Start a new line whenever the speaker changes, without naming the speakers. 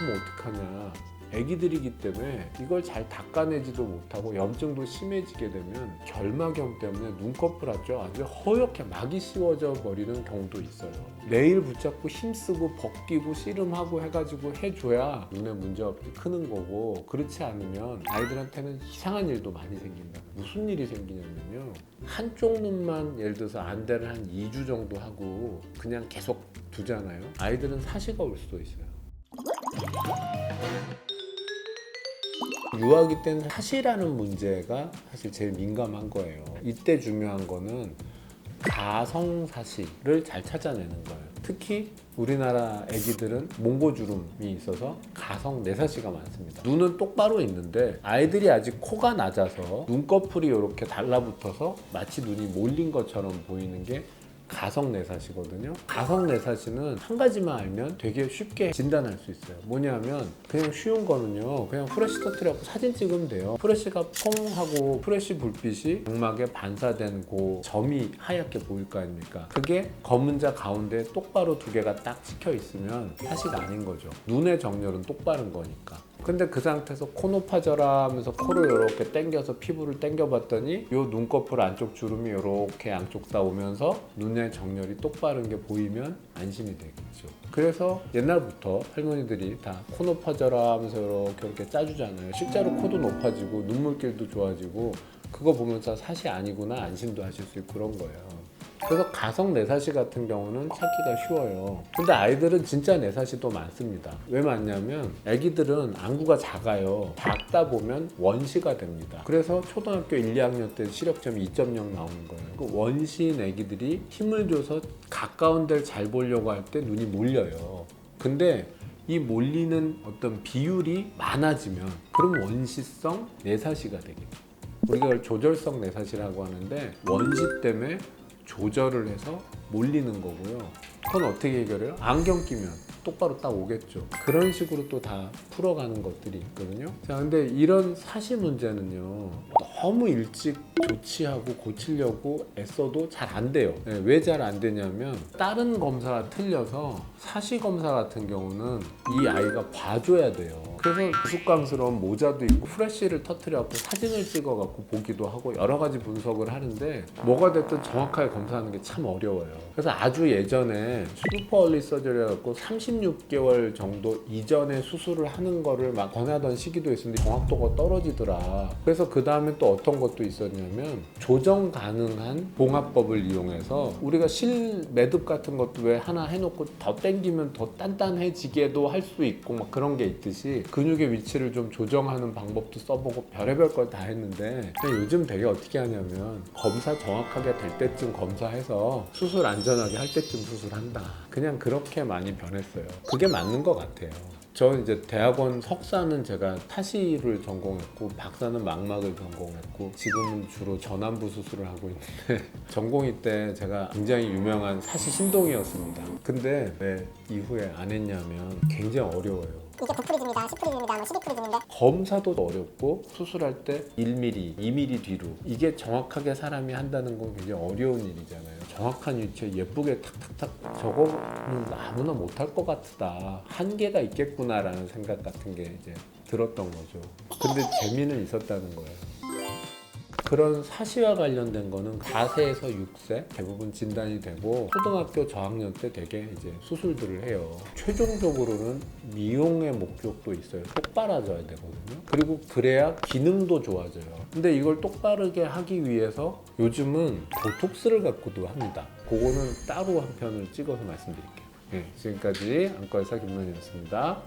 다치면 어떡하냐. 애기들이기 때문에 이걸 잘 닦아내지도 못하고 염증도 심해지게 되면 결막염 때문에 눈꺼풀 앞쪽 아주 허옇게 막이 씌워져 버리는 경우도 있어요. 네일 붙잡고 힘쓰고 벗기고 씨름하고 해가지고 해줘야 눈에 문제 없게 크는 거고, 그렇지 않으면 아이들한테는 이상한 일도 많이 생긴다. 무슨 일이 생기냐면요, 한쪽 눈만 예를 들어서 안대를 한 2주 정도 하고 그냥 계속 두잖아요. 아이들은 사시가 올 수도 있어요. 유아기 때는 사시라는 문제가 사실 제일 민감한 거예요. 이때 중요한 거는 가성사시를 잘 찾아내는 거예요. 특히 우리나라 애기들은 몽고주름이 있어서 가성내사시가 많습니다. 눈은 똑바로 있는데 아이들이 아직 코가 낮아서 눈꺼풀이 이렇게 달라붙어서 마치 눈이 몰린 것처럼 보이는 게 가성내사시거든요. 가성내사시는 한 가지만 알면 되게 쉽게 진단할 수 있어요. 뭐냐면 그냥 쉬운 거는요, 그냥 프레쉬 터트려서 사진 찍으면 돼요. 프레쉬가 퐁 하고 프레쉬 불빛이 각막에 반사된 그 점이 하얗게 보일 거 아닙니까? 그게 검은 자 가운데 똑바로 두 개가 딱 찍혀 있으면 사시가 아닌 거죠. 눈의 정렬은 똑바른 거니까. 근데 그 상태에서 코 높아져라 하면서 코를 이렇게 당겨서 피부를 당겨봤더니 요 눈꺼풀 안쪽 주름이 이렇게 양쪽 다 오면서 눈의 정렬이 똑바른 게 보이면 안심이 되겠죠. 그래서 옛날부터 할머니들이 다 코 높아져라 하면서 이렇게 짜주잖아요. 실제로 코도 높아지고 눈물길도 좋아지고, 그거 보면서 사시 아니구나 안심도 하실 수 있고 그런 거예요. 그래서 가성 내사시 같은 경우는 찾기가 쉬워요. 근데 아이들은 진짜 내사시도 많습니다. 왜 많냐면 애기들은 안구가 작아요. 작다 보면 원시가 됩니다. 그래서 초등학교 1, 2학년 때 시력점이 2.0 나오는 거예요. 그 원시인 애기들이 힘을 줘서 가까운 데를 잘 보려고 할 때 눈이 몰려요. 근데 이 몰리는 어떤 비율이 많아지면 그럼 원시성 내사시가 되겠죠. 우리가 이걸 조절성 내사시라고 하는데 원시 때문에 조절을 해서 몰리는 거고요. 그건 어떻게 해결해요? 안경 끼면 똑바로 딱 오겠죠. 그런 식으로 또 다 풀어가는 것들이 있거든요. 자, 근데 이런 사시 문제는요, 너무 일찍 조치하고 고치려고 애써도 잘 안 돼요. 네, 왜 잘 안 되냐면 다른 검사가 틀려서 사시 검사 같은 경우는 이 아이가 봐줘야 돼요. 그래서 우스꽝스러운 모자도 있고 프레쉬를 터트려갖고 사진을 찍어갖고 보기도 하고 여러 가지 분석을 하는데, 뭐가 됐든 정확하게 검사하는 게 참 어려워요. 그래서 아주 예전에 슈퍼 얼리 서저리 해갖고 36개월 정도 이전에 수술을 하는 거를 막 권하던 시기도 있었는데 정확도가 떨어지더라. 그래서 그 다음에 또 어떤 것도 있었냐면 조정 가능한 봉합법을 이용해서 우리가 실 매듭 같은 것도 왜 하나 해놓고 더 당기면 더 단단해지게도 할 수 있고 막 그런 게 있듯이 근육의 위치를 좀 조정하는 방법도 써보고 별의별 걸 다 했는데, 요즘 되게 어떻게 하냐면 검사 정확하게 될 때쯤 검사해서 수술 안전하게 할 때쯤 수술한다. 그냥 그렇게 많이 변했어요. 그게 맞는 것 같아요. 저 이제 대학원 석사는 제가 타시를 전공했고 박사는 망막을 전공했고 지금은 주로 전완부 수술을 하고 있는데 전공의 때 제가 굉장히 유명한 사시 신동이었습니다. 근데 왜 이후에 안 했냐면 굉장히 어려워요.
이게 9프리즘이다, 10프리즘이다, 뭐 12프리즘인데
검사도 어렵고 수술할 때 1mm, 2mm 뒤로 이게 정확하게 사람이 한다는 건 굉장히 어려운 일이잖아요. 정확한 위치에 예쁘게 탁탁탁 저거는 아무나 못할 것 같다. 한계가 있겠구나라는 생각 같은 게 이제 들었던 거죠. 근데 재미는 있었다는 거예요. 그런 사시와 관련된 거는 4세에서 6세 대부분 진단이 되고 초등학교 저학년 때 되게 이제 수술들을 해요. 최종적으로는 미용의 목적도 있어요. 똑바라져야 되거든요. 그리고 그래야 기능도 좋아져요. 근데 이걸 똑바르게 하기 위해서 요즘은 보톡스를 갖고도 합니다. 그거는 따로 한 편을 찍어서 말씀드릴게요. 네, 지금까지 안과의사 김문희였습니다.